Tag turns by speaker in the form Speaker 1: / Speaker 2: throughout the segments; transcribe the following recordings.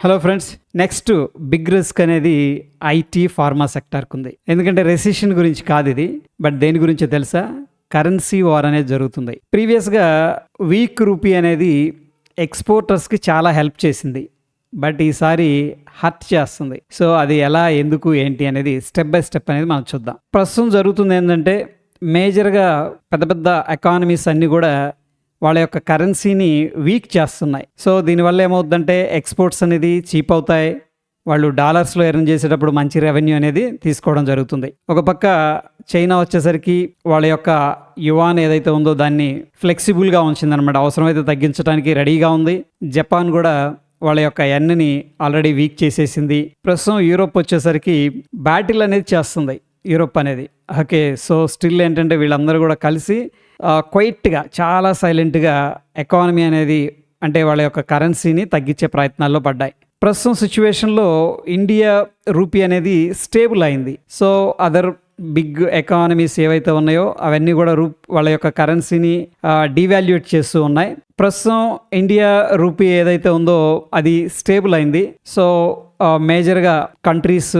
Speaker 1: Hello friends, next big risk అనేది IT pharma సెక్టార్కి ఉంది. ఎందుకంటే రెసిషన్ గురించి కాదు ఇది, బట్ దేని గురించో తెలుసా? కరెన్సీ వార్ అనేది జరుగుతుంది. ప్రీవియస్గా వీక్ రూపీ అనేది ఎక్స్పోర్టర్స్కి చాలా హెల్ప్ చేసింది, బట్ ఈసారి హర్ట్ చేస్తుంది. సో అది ఎలా, ఎందుకు, ఏంటి అనేది స్టెప్ బై స్టెప్ అనేది మనం చూద్దాం. ప్రస్తుతం జరుగుతుంది ఏంటంటే, మేజర్గా పెద్ద పెద్ద ఎకానమీస్ అన్నీ కూడా వాళ్ళ యొక్క కరెన్సీని వీక్ చేస్తున్నాయి. సో దీనివల్ల ఏమవుతుందంటే ఎక్స్పోర్ట్స్ అనేది చీప్ అవుతాయి. వాళ్ళు డాలర్స్లో ఎర్న్ చేసేటప్పుడు మంచి రెవెన్యూ అనేది తీసుకోవడం జరుగుతుంది. ఒక పక్క చైనా వచ్చేసరికి వాళ్ళ యొక్క యువాన్ ఏదైతే ఉందో దాన్ని ఫ్లెక్సిబుల్గా ఉంచిందనమాట. అవసరమైతే తగ్గించడానికి రెడీగా ఉంది. జపాన్ కూడా వాళ్ళ యొక్క ఎన్ని ఆల్రెడీ వీక్ చేసేసింది. ప్రస్తుతం యూరోప్ వచ్చేసరికి బ్యాటిల్ అనేది చేస్తుంది యూరోప్ అనేది. ఓకే, సో స్టిల్ ఏంటంటే వీళ్ళందరూ కూడా కలిసి క్వైట్గా, చాలా సైలెంట్గా ఎకానమీ అనేది, అంటే వాళ్ళ యొక్క కరెన్సీని తగ్గించే ప్రయత్నాల్లో పడ్డాయి. ప్రస్తుతం సిచ్యువేషన్లో ఇండియా రూపీ అనేది స్టేబుల్ అయింది. సో అదర్ బిగ్ ఎకానమీస్ ఏవైతే ఉన్నాయో అవన్నీ కూడా వాళ్ళ యొక్క కరెన్సీని డివాల్యూట్ చేస్తూ ఉన్నాయి. ప్రస్తుతం ఇండియా రూపీ ఏదైతే ఉందో అది స్టేబుల్ అయింది. సో మేజర్గా కంట్రీస్,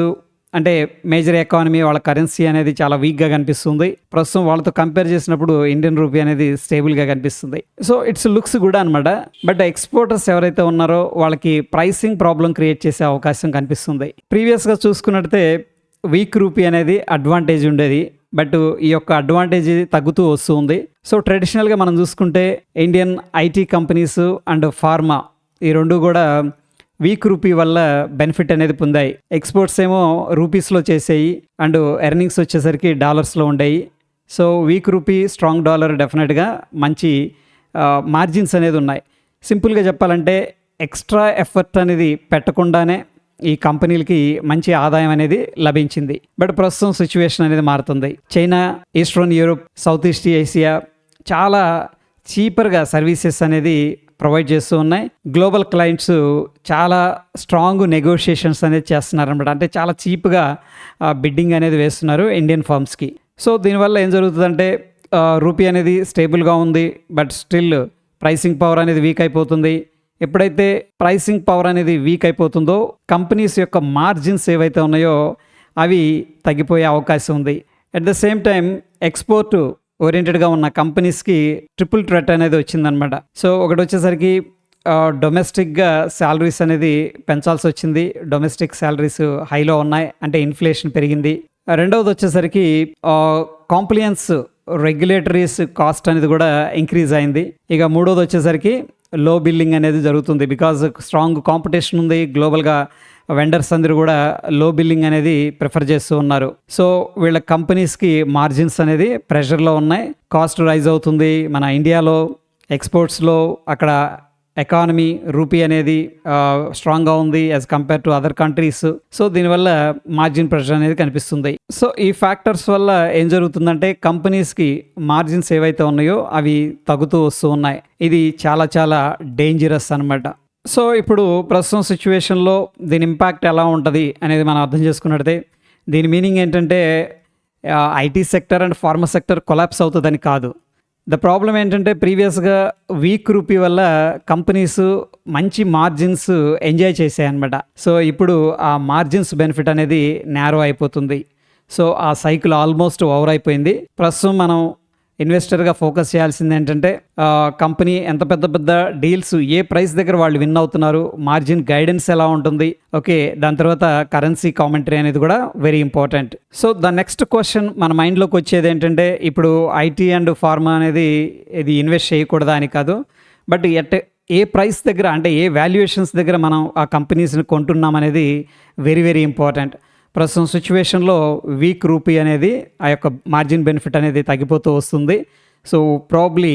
Speaker 1: అంటే మేజర్ ఎకానమీ వాళ్ళ కరెన్సీ అనేది చాలా వీక్గా కనిపిస్తుంది. ప్రస్తుతం వాళ్ళతో కంపేర్ చేసినప్పుడు ఇండియన్ రూపీ అనేది స్టేబుల్గా కనిపిస్తుంది. సో ఇట్స్ లుక్స్ కూడా అనమాట. బట్ ఎక్స్పోర్టర్స్ ఎవరైతే ఉన్నారో వాళ్ళకి ప్రైసింగ్ ప్రాబ్లం క్రియేట్ చేసే అవకాశం కనిపిస్తుంది. ప్రీవియస్గా చూసుకున్నట్లయితే వీక్ రూపీ అనేది అడ్వాంటేజ్ ఉండేది, బట్ ఈ యొక్క అడ్వాంటేజ్ తగ్గుతూ వస్తుంది. సో ట్రెడిషనల్గా మనం చూసుకుంటే Indian IT companies and pharma, ఈ రెండు కూడా వీక్ రూపీ వల్ల బెనిఫిట్ అనేది పొందాయి. ఎక్స్పోర్ట్స్ ఏమో రూపీస్లో చేసేయి అండ్ ఎర్నింగ్స్ వచ్చేసరికి డాలర్స్లో ఉండేవి. So weak rupee, strong dollar డెఫినెట్గా మంచి మార్జిన్స్ అనేది ఉన్నాయి. సింపుల్గా చెప్పాలంటే ఎక్స్ట్రా ఎఫర్ట్ అనేది పెట్టకుండానే ఈ కంపెనీలకి మంచి ఆదాయం అనేది లభించింది. బట్ ప్రస్తుతం సిచ్యువేషన్ అనేది మారుతుంది. China, eastern Europe, south east Asia చాలా చీపర్గా సర్వీసెస్ అనేది ప్రొవైడ్ చేస్తూ ఉన్నాయి. గ్లోబల్ క్లయింట్స్ చాలా స్ట్రాంగ్ నెగోషియేషన్స్ అనేది చేస్తున్నారు అనమాట. అంటే చాలా చీప్గా బిడ్డింగ్ అనేది వేస్తున్నారు ఇండియన్ ఫర్మ్స్కి. సో దీనివల్ల ఏం జరుగుతుందంటే రూపీ అనేది స్టేబుల్గా ఉంది, బట్ స్టిల్ ప్రైసింగ్ పవర్ అనేది వీక్ అయిపోతుంది. ఎప్పుడైతే ప్రైసింగ్ పవర్ అనేది వీక్ అయిపోతుందో కంపెనీస్ యొక్క మార్జిన్స్ ఏవైతే ఉన్నాయో అవి తగ్గిపోయే అవకాశం ఉంది. At the same time export ఓరియంటెడ్గా ఉన్న కంపెనీస్కి ట్రిపుల్ థ్రెట్ అనేది వచ్చిందనమాట. సో ఒకటి వచ్చేసరికి డొమెస్టిక్గా శాలరీస్ అనేది పెంచాల్సి వచ్చింది. డొమెస్టిక్ శాలరీస్ హైలో ఉన్నాయి, అంటే ఇన్ఫ్లేషన్ పెరిగింది. రెండవది వచ్చేసరికి కాంప్లియన్స్ రెగ్యులేటరీస్ కాస్ట్ అనేది కూడా ఇంక్రీజ్ అయింది. ఇక మూడవది వచ్చేసరికి లో బిల్లింగ్ అనేది జరుగుతుంది. బికాజ్ స్ట్రాంగ్ కాంపిటీషన్ ఉంది. గ్లోబల్గా వెండర్స్ అందరూ కూడా లో బిల్లింగ్ అనేది ప్రిఫర్ చేస్తూ ఉన్నారు. సో వీళ్ళ కంపెనీస్కి మార్జిన్స్ అనేది ప్రెషర్లో ఉన్నాయి. కాస్ట్ రైజ్ అవుతుంది. మన ఇండియాలో ఎక్స్పోర్ట్స్లో అక్కడ ఎకానమీ రూపీ అనేది స్ట్రాంగ్గా ఉంది as compare to other countries. So దీనివల్ల మార్జిన్ ప్రెషర్ అనేది కనిపిస్తుంది. సో ఈ ఫ్యాక్టర్స్ వల్ల ఏం జరుగుతుందంటే కంపెనీస్కి మార్జిన్స్ ఏవైతే ఉన్నాయో అవి తగ్గుతూ వస్తూ ఉన్నాయి. ఇది చాలా చాలా డేంజరస్ అనమాట. సో ఇప్పుడు ప్రస్తుతం సిచ్యువేషన్లో దీని ఇంపాక్ట్ ఎలా ఉంటుంది అనేది మనం అర్థం చేసుకున్నట్టే, దీని మీనింగ్ ఏంటంటే IT sector and pharma sector collapse అవుతుందని కాదు. ద ప్రాబ్లం ఏంటంటే ప్రీవియస్గా వీక్ రూపీ వల్ల కంపెనీస్ మంచి మార్జిన్స్ ఎంజాయ్ చేసాయి అనమాట. సో ఇప్పుడు ఆ మార్జిన్స్ బెనిఫిట్ అనేది నేరో అయిపోతుంది. సో ఆ సైకిల్ ఆల్మోస్ట్ ఓవర్ అయిపోయింది. ప్రస్తుతం మనం ఇన్వెస్టర్గా ఫోకస్ చేయాల్సింది ఏంటంటే కంపెనీ ఎంత పెద్ద పెద్ద డీల్స్ ఏ ప్రైస్ దగ్గర వాళ్ళు విన్ అవుతున్నారు, మార్జిన్ గైడెన్స్ ఎలా ఉంటుంది, ఓకే, దాని తర్వాత కరెన్సీ కామెంటరీ అనేది కూడా very important. So the next question మన మైండ్లోకి వచ్చేది ఏంటంటే, ఇప్పుడు ఐటీ అండ్ ఫార్మా అనేది ఇది ఇన్వెస్ట్ చేయకూడదా అని కాదు, బట్ ఏ ప్రైస్ దగ్గర, అంటే ఏ వాల్యుయేషన్స్ దగ్గర మనం ఆ కంపెనీస్ని కొంటున్నాం అనేది వెరీ వెరీ ఇంపార్టెంట్. ప్రస్తుతం సిచ్యువేషన్లో వీక్ రూపీ అనేది ఆ యొక్క మార్జిన్ బెనిఫిట్ అనేది తగ్గిపోతూ వస్తుంది. సో ప్రాబ్లీ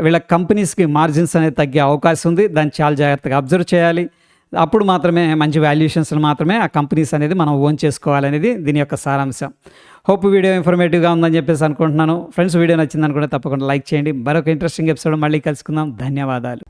Speaker 1: వీళ్ళ కంపెనీస్కి మార్జిన్స్ అనేది తగ్గే అవకాశం ఉంది. దాన్ని చాలా జాగ్రత్తగా అబ్జర్వ్ చేయాలి. అప్పుడు మాత్రమే మంచి వాల్యుయేషన్స్ని మాత్రమే ఆ కంపెనీస్ అనేది మనం ఓన్ చేసుకోవాలనేది దీని యొక్క సారాంశం. హోప్ వీడియో ఇన్ఫర్మేటివ్గా ఉందని చెప్పేసి అనుకుంటున్నాను. ఫ్రెండ్స్, వీడియో నచ్చింది అనుకుంటే తప్పకుండా లైక్ చేయండి. మరొక ఇంట్రెస్టింగ్ ఎపిసోడ్ మళ్ళీ కలుసుకుందాం. ధన్యవాదాలు.